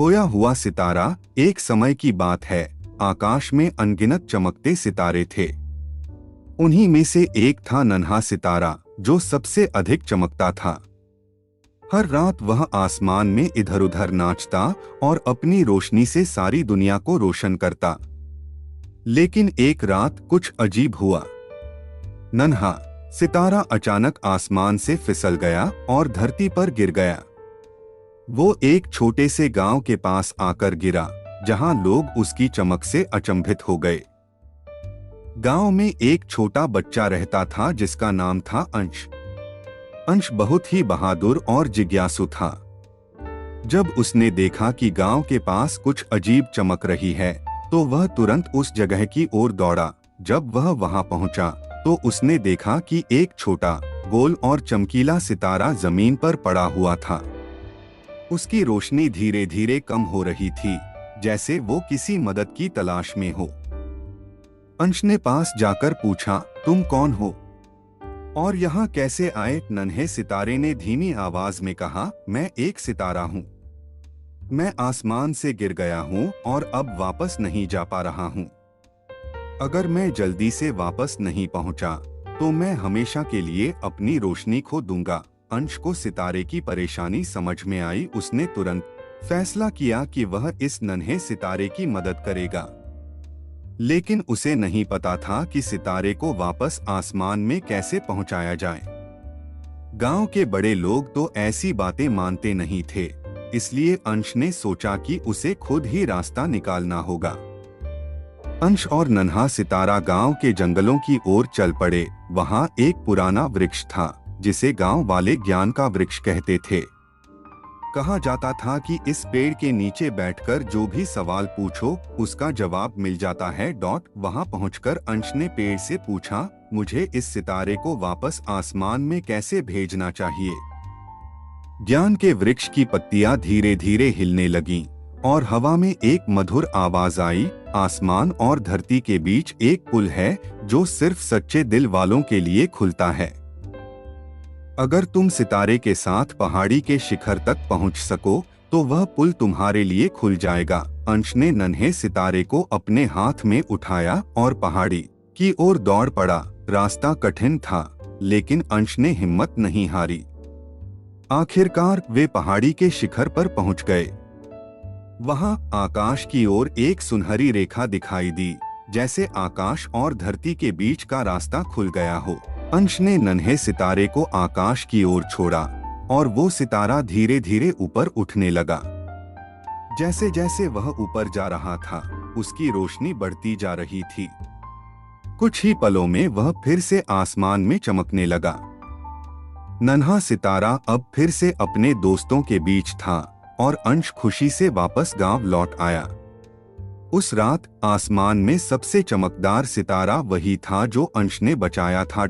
खोया हुआ सितारा। एक समय की बात है, आकाश में अनगिनत चमकते सितारे थे। उन्हीं में से एक था नन्हा सितारा, जो सबसे अधिक चमकता था। हर रात वह आसमान में इधर उधर नाचता और अपनी रोशनी से सारी दुनिया को रोशन करता। लेकिन एक रात कुछ अजीब हुआ। नन्हा सितारा अचानक आसमान से फिसल गया और धरती पर गिर गया। वो एक छोटे से गांव के पास आकर गिरा, जहां लोग उसकी चमक से अचंभित हो गए। गांव में एक छोटा बच्चा रहता था जिसका नाम था अंश। अंश बहुत ही बहादुर और जिज्ञासु था। जब उसने देखा कि गांव के पास कुछ अजीब चमक रही है, तो वह तुरंत उस जगह की ओर दौड़ा। जब वह वहां पहुंचा, तो उसने देखा कि एक छोटा, गोल और चमकीला सितारा जमीन पर पड़ा हुआ था। उसकी रोशनी धीरे धीरे कम हो रही थी, जैसे वो किसी मदद की तलाश में हो। अंश ने पास जाकर पूछा, तुम कौन हो और यहाँ कैसे आए? नन्हे सितारे ने धीमी आवाज में कहा, मैं एक सितारा हूँ। मैं आसमान से गिर गया हूँ और अब वापस नहीं जा पा रहा हूँ। अगर मैं जल्दी से वापस नहीं पहुँचा, तो मैं हमेशा के लिए अपनी रोशनी खो दूंगा। अंश को सितारे की परेशानी समझ में आई। उसने तुरंत फैसला किया कि वह इस नन्हे सितारे की मदद करेगा। लेकिन उसे नहीं पता था कि सितारे को वापस आसमान में कैसे पहुंचाया जाए। गांव के बड़े लोग तो ऐसी बातें मानते नहीं थे, इसलिए अंश ने सोचा कि उसे खुद ही रास्ता निकालना होगा। अंश और नन्हा सितारा गांव के जंगलों की ओर चल पड़े। वहां एक पुराना वृक्ष था, जिसे गांव वाले ज्ञान का वृक्ष कहते थे। कहा जाता था कि इस पेड़ के नीचे बैठकर जो भी सवाल पूछो, उसका जवाब मिल जाता है। वहां पहुंचकर अंश ने पेड़ से पूछा, मुझे इस सितारे को वापस आसमान में कैसे भेजना चाहिए? ज्ञान के वृक्ष की पत्तियां धीरे धीरे हिलने लगीं और हवा में एक मधुर आवाज आई, आसमान और धरती के बीच एक पुल है, जो सिर्फ सच्चे दिल वालों के लिए खुलता है। अगर तुम सितारे के साथ पहाड़ी के शिखर तक पहुंच सको, तो वह पुल तुम्हारे लिए खुल जाएगा। अंश ने नन्हे सितारे को अपने हाथ में उठाया और पहाड़ी की ओर दौड़ पड़ा। रास्ता कठिन था, लेकिन अंश ने हिम्मत नहीं हारी। आखिरकार वे पहाड़ी के शिखर पर पहुंच गए। वहां आकाश की ओर एक सुनहरी रेखा दिखाई दी, जैसे आकाश और धरती के बीच का रास्ता खुल गया हो। अंश ने नन्हे सितारे को आकाश की ओर छोड़ा और वो सितारा धीरे धीरे ऊपर उठने लगा। जैसे जैसे वह ऊपर जा रहा था, उसकी रोशनी बढ़ती जा रही थी। कुछ ही पलों में वह फिर से आसमान में चमकने लगा। नन्हा सितारा अब फिर से अपने दोस्तों के बीच था और अंश खुशी से वापस गांव लौट आया। उस रात आसमान में सबसे चमकदार सितारा वही था जो अंश ने बचाया था।